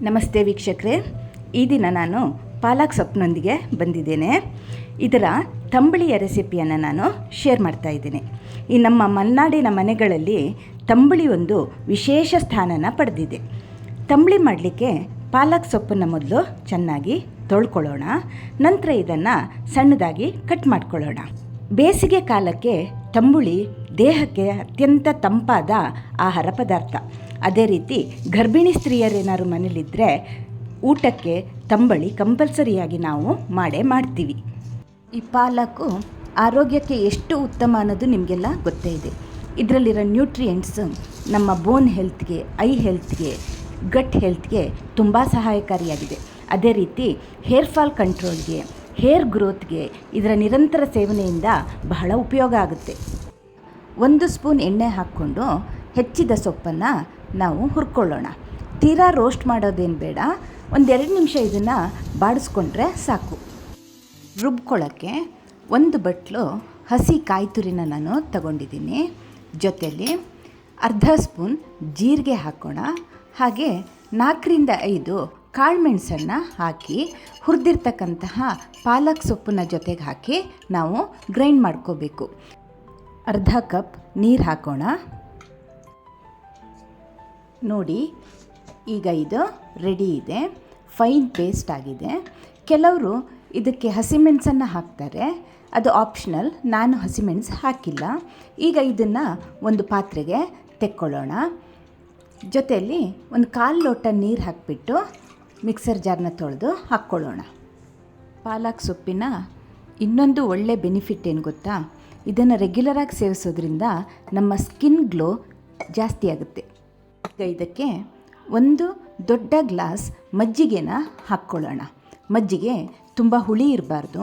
ನಮಸ್ತೆ ವೀಕ್ಷಕರೇ, ಈ ದಿನ ನಾನು ಪಾಲಕ್ ಸೊಪ್ಪಿನೊಂದಿಗೆ ಬಂದಿದ್ದೇನೆ. ಇದರ ತಂಬಳಿಯ ರೆಸಿಪಿಯನ್ನು ನಾನು ಶೇರ್ ಮಾಡ್ತಾ ಇದ್ದೀನಿ. ಈ ನಮ್ಮ ಮಲೆನಾಡಿನ ಮನೆಗಳಲ್ಲಿ ತಂಬಳಿ ಒಂದು ವಿಶೇಷ ಸ್ಥಾನನ ಪಡೆದಿದೆ. ತಂಬಳಿ ಮಾಡಲಿಕ್ಕೆ ಪಾಲಕ್ ಸೊಪ್ಪನ್ನು ಮೊದಲು ಚೆನ್ನಾಗಿ ತೊಳ್ಕೊಳ್ಳೋಣ. ನಂತರ ಇದನ್ನು ಸಣ್ಣದಾಗಿ ಕಟ್ ಮಾಡ್ಕೊಳ್ಳೋಣ. ಬೇಸಿಗೆ ಕಾಲಕ್ಕೆ ತಂಬುಳಿ ದೇಹಕ್ಕೆ ಅತ್ಯಂತ ತಂಪಾದ ಆಹಾರ ಪದಾರ್ಥ. ಅದೇ ರೀತಿ ಗರ್ಭಿಣಿ ಸ್ತ್ರೀಯರೇನಾದ್ರು ಮನೇಲಿದ್ದರೆ ಊಟಕ್ಕೆ ತಂಬಳಿ ಕಂಪಲ್ಸರಿಯಾಗಿ ನಾವು ಮಾಡ್ತೀವಿ. ಈ ಪಾಲಕ್ಕು ಆರೋಗ್ಯಕ್ಕೆ ಎಷ್ಟು ಉತ್ತಮ ಅನ್ನೋದು ನಿಮಗೆಲ್ಲ ಗೊತ್ತೇ ಇದೆ. ಇದರಲ್ಲಿರೋ ನ್ಯೂಟ್ರಿಯೆಂಟ್ಸ್ ನಮ್ಮ ಬೋನ್ ಹೆಲ್ತ್ಗೆ, ಐ ಹೆಲ್ತ್ಗೆ, ಗಟ್ ಹೆಲ್ತ್ಗೆ ತುಂಬ ಸಹಾಯಕಾರಿಯಾಗಿದೆ. ಅದೇ ರೀತಿ ಹೇರ್ ಫಾಲ್ ಕಂಟ್ರೋಲ್ಗೆ, ಹೇರ್ ಗ್ರೋತ್ಗೆ ಇದರ ನಿರಂತರ ಸೇವನೆಯಿಂದ ಬಹಳ ಉಪಯೋಗ ಆಗುತ್ತೆ. 1 ಸ್ಪೂನ್ ಎಣ್ಣೆ ಹಾಕ್ಕೊಂಡು ಹೆಚ್ಚಿದ ಸೊಪ್ಪನ್ನು ನಾವು ಹುರ್ಕೊಳ್ಳೋಣ. ತೀರಾ ರೋಸ್ಟ್ ಮಾಡೋದೇನು ಬೇಡ, 1-2 ನಿಮಿಷ ಇದನ್ನು ಬಾಡಿಸ್ಕೊಂಡ್ರೆ ಸಾಕು. ರುಬ್ಕೊಳ್ಳೋಕ್ಕೆ 1 ಬಟ್ಲು ಹಸಿ ಕಾಯಿ ತುರಿನ ನಾನು ತಗೊಂಡಿದ್ದೀನಿ. ಜೊತೆಯಲ್ಲಿ ಅರ್ಧ ಸ್ಪೂನ್ ಜೀರಿಗೆ ಹಾಕೋಣ. ಹಾಗೆ 4-5 ಕಾಳುಮೆಣಸನ್ನು ಹಾಕಿ ಹುರಿದಿರ್ತಕ್ಕಂತಹ ಪಾಲಕ್ ಸೊಪ್ಪನ್ನ ಜೊತೆಗೆ ಹಾಕಿ ನಾವು ಗ್ರೈಂಡ್ ಮಾಡ್ಕೋಬೇಕು. ಅರ್ಧ ಕಪ್ ನೀರು ಹಾಕೋಣ. ನೋಡಿ, ಈಗ ಇದು ರೆಡಿ ಇದೆ, ಫೈನ್ ಪೇಸ್ಟ್ ಆಗಿದೆ. ಕೆಲವರು ಇದಕ್ಕೆ ಹಸಿಮೆಣಸನ್ನು ಹಾಕ್ತಾರೆ, ಅದು ಆಪ್ಷನಲ್. ನಾನು ಹಸಿಮೆಣಸು ಹಾಕಿಲ್ಲ. ಈಗ ಇದನ್ನು ಒಂದು ಪಾತ್ರೆಗೆ ತೆಕ್ಕೊಳ್ಳೋಣ. ಜೊತೆಯಲ್ಲಿ 1/4 ಲೋಟ ನೀರು ಹಾಕಿಬಿಟ್ಟು ಮಿಕ್ಸರ್ ಜಾರ್ನ ತೊಳೆದು ಹಾಕ್ಕೊಳ್ಳೋಣ. ಪಾಲಕ್ ಸೊಪ್ಪಿನ ಇನ್ನೊಂದು ಒಳ್ಳೆ ಬೆನಿಫಿಟ್ ಏನು ಗೊತ್ತಾ? ಇದನ್ನು ರೆಗ್ಯುಲರಾಗಿ ಸೇವಿಸೋದ್ರಿಂದ ನಮ್ಮ ಸ್ಕಿನ್ ಗ್ಲೋ ಜಾಸ್ತಿ ಆಗುತ್ತೆ. ಈಗ ಇದಕ್ಕೆ 1 ದೊಡ್ಡ ಗ್ಲಾಸ್ ಮಜ್ಜಿಗೆನ ಹಾಕ್ಕೊಳ್ಳೋಣ. ಮಜ್ಜಿಗೆ ತುಂಬ ಹುಳಿ ಇರಬಾರ್ದು.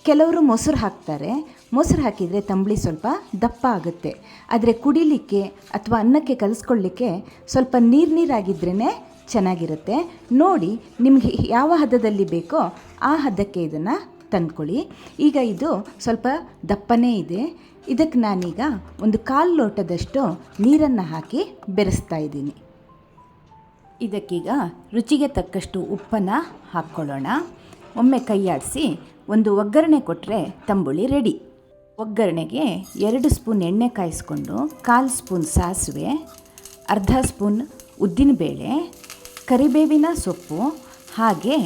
ಕೆಲವರು ಮೊಸರು ಹಾಕ್ತಾರೆ. ಮೊಸರು ಹಾಕಿದರೆ ತಂಬಳಿ ಸ್ವಲ್ಪ ದಪ್ಪ ಆಗುತ್ತೆ. ಆದರೆ ಕುಡಿಲಿಕ್ಕೆ ಅಥವಾ ಅನ್ನಕ್ಕೆ ಕಲಿಸ್ಕೊಳ್ಳಿಕ್ಕೆ ಸ್ವಲ್ಪ ನೀರಾಗಿದ್ರೇ ಚೆನ್ನಾಗಿರುತ್ತೆ. ನೋಡಿ, ನಿಮಗೆ ಯಾವ ಹದದಲ್ಲಿ ಬೇಕೋ ಆ ಹದಕ್ಕೆ ಇದನ್ನು ತಂದ್ಕೊಳ್ಳಿ. ಈಗ ಇದು ಸ್ವಲ್ಪ ದಪ್ಪನೇ ಇದೆ. ಇದಕ್ಕೆ ನಾನೀಗ 1/4 ಲೋಟದಷ್ಟು ನೀರನ್ನು ಹಾಕಿ ಬೆರೆಸ್ತಾ ಇದ್ದೀನಿ. ಇದಕ್ಕೀಗ ರುಚಿಗೆ ತಕ್ಕಷ್ಟು ಉಪ್ಪನ್ನು ಹಾಕ್ಕೊಳ್ಳೋಣ. ಒಮ್ಮೆ ಕೈ ಆಡಿಸಿ ಒಂದು ಒಗ್ಗರಣೆ ಕೊಟ್ಟರೆ ತಂಬುಳಿ ರೆಡಿ. ಒಗ್ಗರಣೆಗೆ 2 ಸ್ಪೂನ್ ಎಣ್ಣೆ ಕಾಯಿಸ್ಕೊಂಡು 1/4 ಸ್ಪೂನ್ ಸಾಸಿವೆ, ಅರ್ಧ ಸ್ಪೂನ್ ಉದ್ದಿನಬೇಳೆ, ಕರಿಬೇವಿನ ಸೊಪ್ಪು, ಹಾಗೆ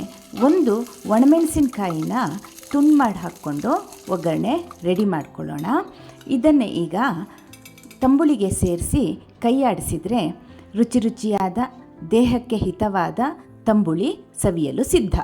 1 ಒಣಮೆಣಸಿನಕಾಯಿನ ತುಂಡು ಮಾಡಿ ಹಾಕ್ಕೊಂಡು ಒಗ್ಗರಣೆ ರೆಡಿ ಮಾಡ್ಕೊಳ್ಳೋಣ. ಇದನ್ನೇ ಈಗ ತಂಬುಳಿಗೆ ಸೇರಿಸಿ ಕೈ ಆಡಿಸಿದರೆ ರುಚಿಯಾದ, ದೇಹಕ್ಕೆ ಹಿತವಾದ ತಂಬುಳಿ ಸವಿಯಲು ಸಿದ್ಧ.